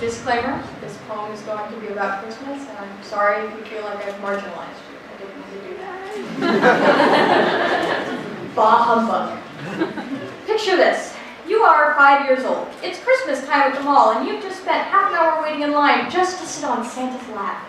Disclaimer, this poem is going to be about Christmas, and I'm sorry if you feel like I've marginalized you. I didn't mean to do that. Bah humbug. Picture this. You are 5 years old. It's Christmas time at the mall, and you've just spent half an hour waiting in line just to sit on Santa's lap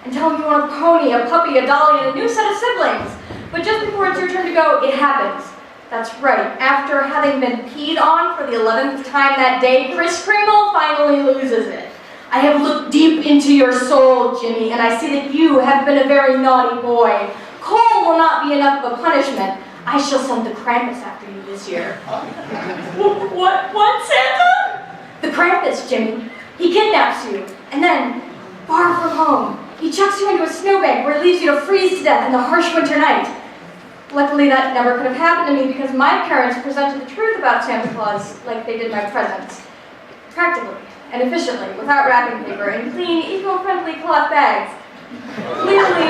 and tell him you want a pony, a puppy, a dolly, and a new set of siblings. But just before it's your turn to go, it happens. That's right. After having been peed on for the 11th time that day, Kris Kringle finally loses it. I have looked deep into your soul, Jimmy, and I see that you have been a very naughty boy. Coal will not be enough of a punishment. I shall send the Krampus after you this year. What, Santa? The Krampus, Jimmy. He kidnaps you, and then, far from home, he chucks you into a snowbank where he leaves you to freeze to death in the harsh winter night. Luckily, that never could have happened to me because my parents presented the truth about Santa Claus like they did my presents. Practically and efficiently, without wrapping paper, in clean, eco-friendly cloth bags. Clearly,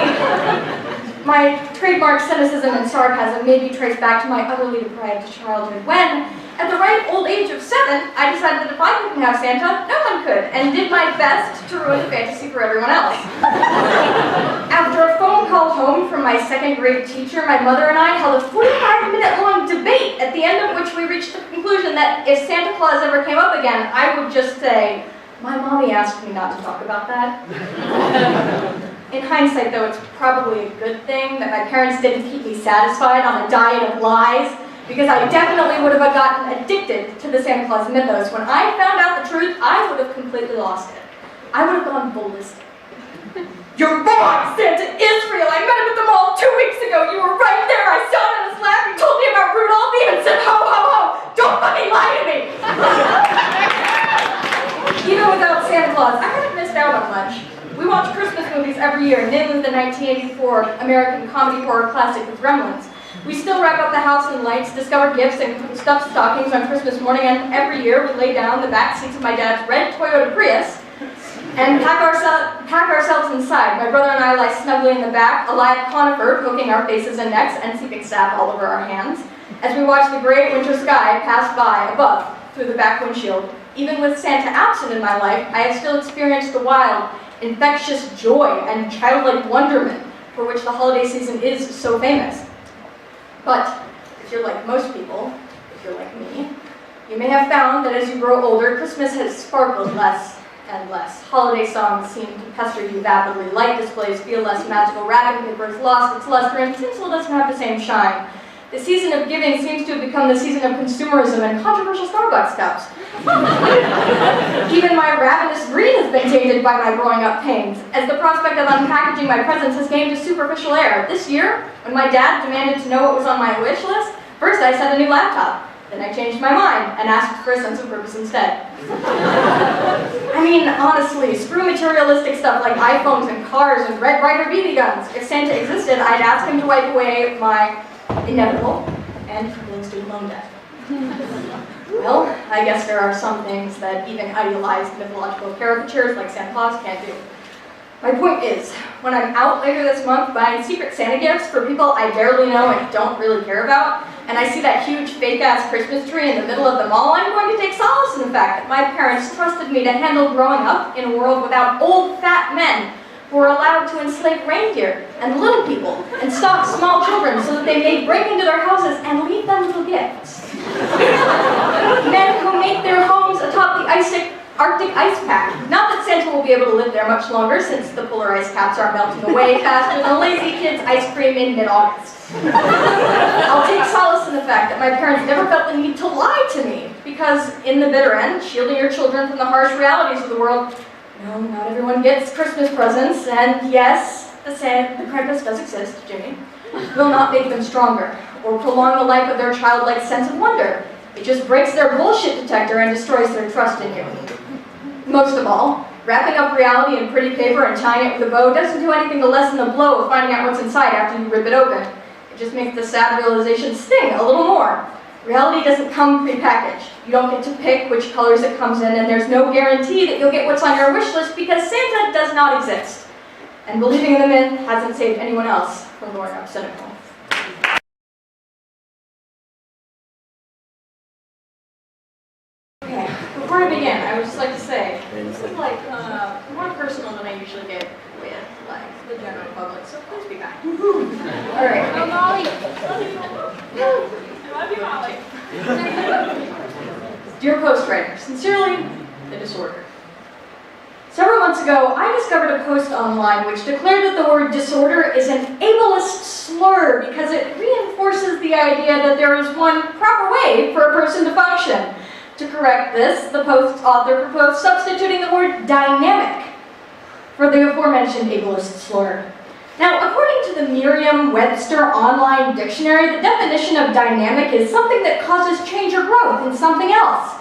my trademark cynicism and sarcasm may be traced back to my utterly deprived childhood when, at the ripe old age of 7, I decided that if I couldn't have Santa, no one could, and did my best to ruin the fantasy for everyone else. After a phone call home from my second grade teacher, my mother and I held a 45-minute-long debate, at the end of which we reached the conclusion that if Santa Claus ever came up again, I would just say, "My mommy asked me not to talk about that." In hindsight, though, it's probably a good thing that my parents didn't keep me satisfied on a diet of lies, because I definitely would have gotten addicted to the Santa Claus mythos. When I found out the truth, I would have completely lost it. I would have gone ballistic. "You're wrong! Santa is real! I met him at the mall 2 weeks ago! You were right there! I sat on his lap and told me about Rudolph! He even said, 'Ho, ho, ho! Don't fucking lie to me!'" Even without Santa Claus, I haven't missed out on much. We watch Christmas movies every year, namely the 1984 American comedy horror classic, The Gremlins. We still wrap up the house in lights, discover gifts, and stuff stockings on Christmas morning, and every year we lay down the back seats of my dad's red Toyota Prius and pack ourselves inside. My brother and I lie snugly in the back, a live conifer poking our faces and necks and seeping sap all over our hands, as we watch the great winter sky pass by above through the back windshield. Even with Santa absent in my life, I have still experienced the wild, infectious joy and childlike wonderment for which the holiday season is so famous. But if you're like most people, if you're like me, you may have found that as you grow older, Christmas has sparkled less and less. Holiday songs seem to pester you vapidly. Light displays feel less magical. Wrapping paper has lost its luster and tinsel doesn't have the same shine. The season of giving seems to have become the season of consumerism and controversial Starbucks cups. Even my ravenous greed has been tainted by my growing up pains, as the prospect of unpackaging my presents has gained a superficial air. This year, when my dad demanded to know what was on my wish list, first I said a new laptop. Then I changed my mind and asked for a sense of purpose instead. I mean, honestly, screw materialistic stuff like iPhones and cars and Red Ryder BB guns. If Santa existed, I'd ask him to wipe away my inevitable and crippling student loan debt. Well, I guess there are some things that even idealized mythological caricatures like Santa Claus can't do. My point is, when I'm out later this month buying secret Santa gifts for people I barely know and don't really care about, and I see that huge fake-ass Christmas tree in the middle of the mall, I'm going to take solace in the fact that my parents trusted me to handle growing up in a world without old, fat men who were allowed to enslave reindeer and little people and stalk small children so that they may break into their houses and leave them little gifts. Men who make their homes atop the Arctic ice pack. Not that Santa will be able to live there much longer, since the polar ice caps are melting away faster than lazy kids' ice cream in mid-August. I'll take solace in the fact that my parents never felt the need to lie to me, because in the bitter end, shielding your children from the harsh realities of the world, no, not everyone gets Christmas presents, and yes, the Krampus does exist, Jimmy, will not make them stronger, or prolong the life of their childlike sense of wonder. It just breaks their bullshit detector and destroys their trust in you. Most of all, wrapping up reality in pretty paper and tying it with a bow doesn't do anything to lessen the blow of finding out what's inside after you rip it open. It just makes the sad realization sting a little more. Reality doesn't come prepackaged. You don't get to pick which colors it comes in, and there's no guarantee that you'll get what's on your wish list because Santa does not exist. And believing in the myth hasn't saved anyone else from growing up cynical. Okay, before Before I begin, I would just like to say, this is like more personal than I usually get with like the general public, so please be kind. All right. Dear Postwriter, sincerely, the disorder. Several months ago, I discovered a post online which declared that the word disorder is an ableist slur because it reinforces the idea that there is one proper way for a person to function. To correct this, the post's author proposed substituting the word dynamic for the aforementioned ableist slur. Now, according to the Merriam-Webster online dictionary, the definition of dynamic is something that causes change or growth in something else.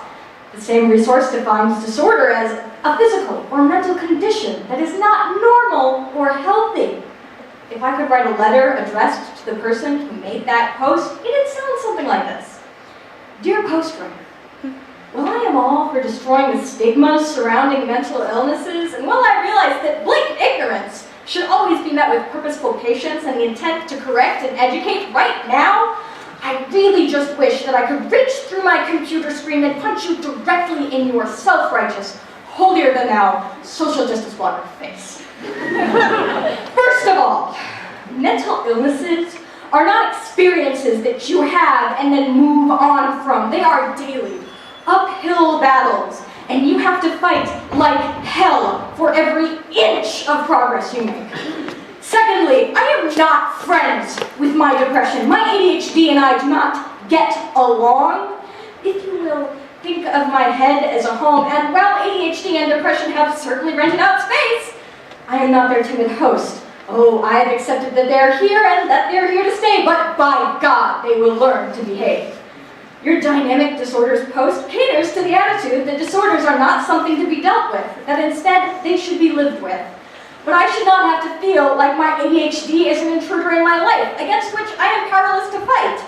The same resource defines disorder as a physical or mental condition that is not normal or healthy. If I could write a letter addressed to the person who made that post, it'd sound something like this. Dear Postwriter, while I am all for destroying the stigmas surrounding mental illnesses, and while I realize that blatant ignorance should always be met with purposeful patience and the intent to correct and educate right now, I really just wish that I could reach through my computer screen and punch you directly in your self-righteous, holier-than-thou, social justice warrior face. First of all, mental illnesses are not experiences that you have and then move on from. They are daily, uphill battles, and you have to fight like hell for every inch of progress you make. Secondly, I am not friends with my depression. My ADHD and I do not get along. If you will, think of my head as a home, and while ADHD and depression have certainly rented out space, I am not their timid host. Oh, I have accepted that they're here and that they're here to stay, but by God, they will learn to behave. Your dynamic disorders post caters to the attitude that disorders are not something to be dealt with, that instead they should be lived with. But I should not have to feel like my ADHD is an intruder in my life, against which I am powerless to fight.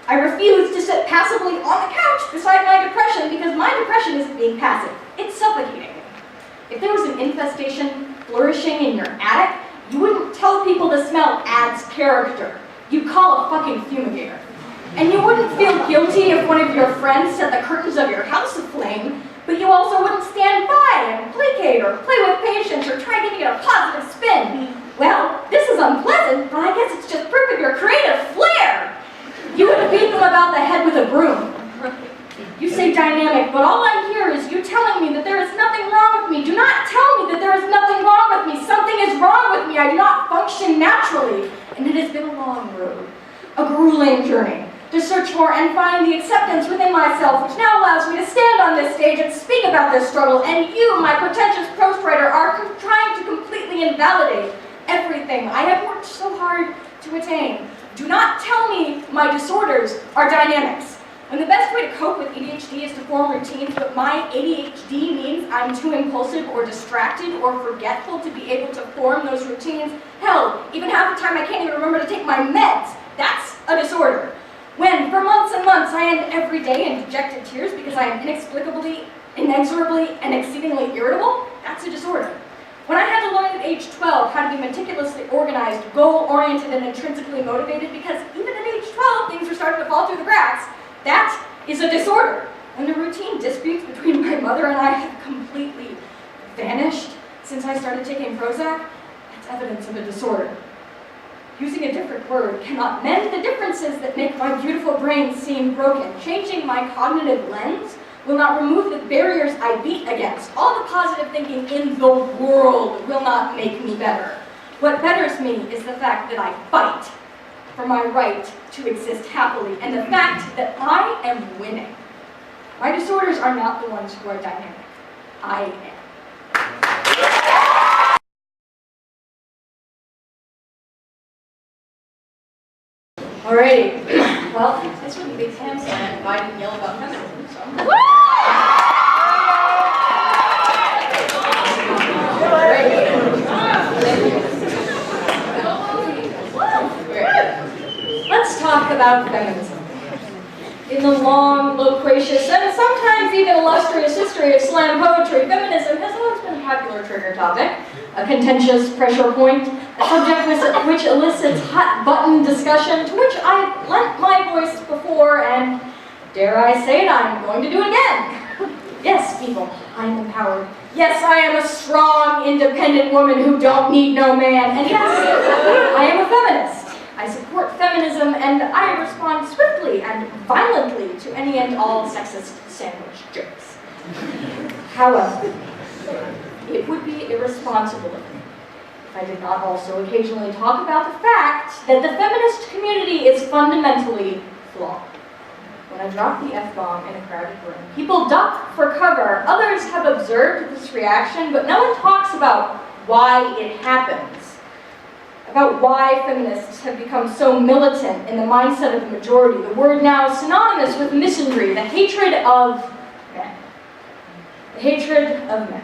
I refuse to sit passively on the couch beside my depression because my depression isn't being passive. It's suffocating. If there was an infestation flourishing in your attic, you wouldn't tell people to smell Ad's character. You'd call a fucking fumigator. And you wouldn't feel guilty if one of your friends set the curtains of your house aflame, but you also wouldn't stand by and placate or play with patience or try giving it a positive spin. Well, this is unpleasant, but I guess it's just proof of your creative flair. You would beat them about the head with a broom. You say dynamic, but all I hear is you telling me that there is nothing wrong with me. Do not tell me that there is nothing wrong with me. Something is wrong with me. I do not function naturally. And it has been a long road, a grueling journey, to search for and find the acceptance within myself, which now allows me to stand on this stage and speak about this struggle, and you, my pretentious postwriter, are trying to completely invalidate everything I have worked so hard to attain. Do not tell me my disorders are dynamics. When the best way to cope with ADHD is to form routines, but my ADHD means I'm too impulsive or distracted or forgetful to be able to form those routines. Hell, even half the time I can't even remember to take my meds. That's a disorder. When, for months and months, I end every day in dejected tears because I am inexplicably, inexorably, and exceedingly irritable, that's a disorder. When I had to learn at age 12 how to be meticulously organized, goal-oriented, and intrinsically motivated because even at age 12, things were starting to fall through the cracks, that is a disorder. When the routine disputes between my mother and I have completely vanished since I started taking Prozac, that's evidence of a disorder. Using a different word cannot mend the differences that make my beautiful brain seem broken. Changing my cognitive lens will not remove the barriers I beat against. All the positive thinking in the world will not make me better. What betters me is the fact that I fight for my right to exist happily, and the fact that I am winning. My disorders are not the ones who are dynamic. I am. Alrighty, well, this wouldn't be PAM Slam if I didn't yell about feminism, so. Let's talk about feminism. In the long, loquacious, and sometimes even illustrious history of slam poetry, feminism has always been a popular trigger topic, a contentious pressure point, a subject which elicits hot-button discussion, to which I've lent my voice before, and dare I say it, I'm going to do it again. Yes, people, I am empowered. Yes, I am a strong, independent woman who don't need no man. And yes, I am a feminist. I support feminism, and I respond swiftly and violently to any and all sexist sandwich jokes. However, it would be irresponsible of me if I did not also occasionally talk about the fact that the feminist community is fundamentally flawed. When I drop the F-bomb in a crowded room, people duck for cover. Others have observed this reaction, but no one talks about why it happens. About why feminists have become so militant in the mindset of the majority. The word now synonymous with misandry, the hatred of men. The hatred of men.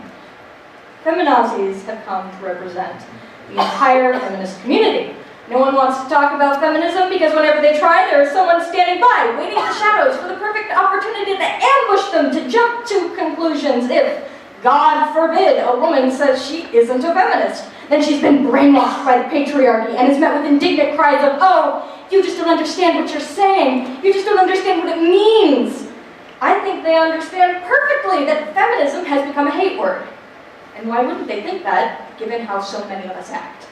Feminazis have come to represent the entire feminist community. No one wants to talk about feminism because whenever they try, there is someone standing by, waiting in the shadows for the perfect opportunity to ambush them to jump to conclusions. If, God forbid, a woman says she isn't a feminist, then she's been brainwashed by the patriarchy and is met with indignant cries of, oh, you just don't understand what you're saying. You just don't understand what it means. I think they understand perfectly that feminism has become a hate word. And why wouldn't they think that, given how so many of us act?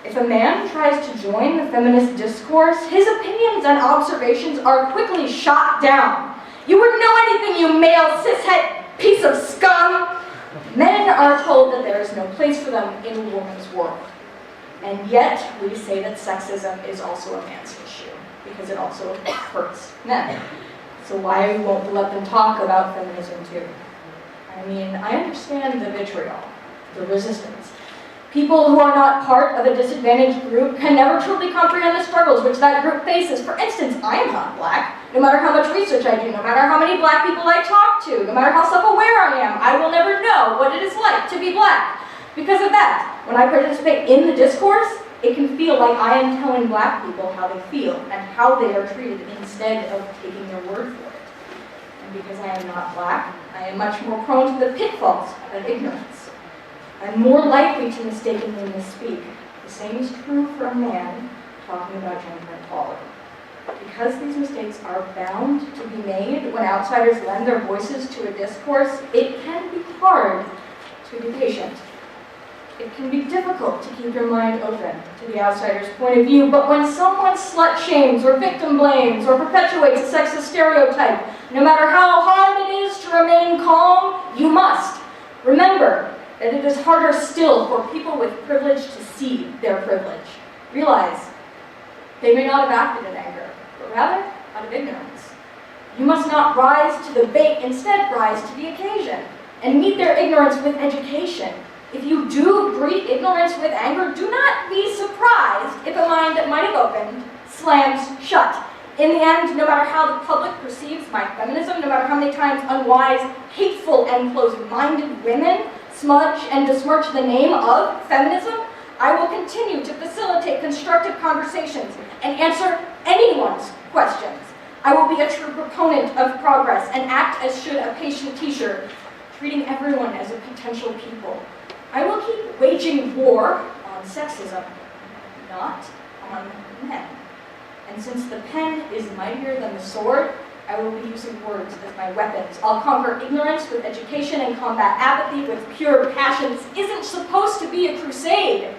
If a man tries to join the feminist discourse, his opinions and observations are quickly shot down. You wouldn't know anything, you male cishet piece of scum! Men are told that there is no place for them in a woman's world. And yet, we say that sexism is also a man's issue, because it also hurts men. So why won't we let them talk about feminism too? I mean, I understand the vitriol, the resistance. People who are not part of a disadvantaged group can never truly comprehend the struggles which that group faces. For instance, I am not black. No matter how much research I do, no matter how many black people I talk to, no matter how self-aware I am, I will never know what it is like to be black. Because of that, when I participate in the discourse, it can feel like I am telling black people how they feel and how they are treated instead of taking their word for it. And because I am not black, I am much more prone to the pitfalls of ignorance. I'm more likely to mistakenly misspeak. The same is true for a man talking about gender equality. Because these mistakes are bound to be made when outsiders lend their voices to a discourse, it can be hard to be patient. It can be difficult to keep your mind open to the outsider's point of view, but when someone slut-shames or victim blames or perpetuates a sexist stereotype, no matter how hard it is to remain calm, you must remember that it is harder still for people with privilege to see their privilege. Realize they may not have acted in anger, but rather out of ignorance. You must not rise to the bait, instead rise to the occasion, and meet their ignorance with education. If you do greet ignorance with anger, do not be surprised if a mind that might have opened slams shut. In the end, no matter how the public perceives my feminism, no matter how many times unwise, hateful, and closed-minded women smudge and besmirch the name of feminism, I will continue to facilitate constructive conversations and answer anyone's questions. I will be a true proponent of progress and act as should a patient teacher, treating everyone as a potential people. I will keep waging war on sexism, not on men. And since the pen is mightier than the sword, I will be using words as my weapons. I'll conquer ignorance with education and combat apathy with pure passion. This isn't supposed to be a crusade.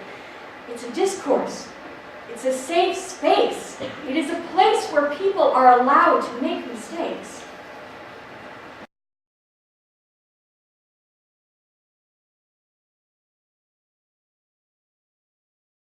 It's a discourse. It's a safe space. It is a place where people are allowed to make mistakes.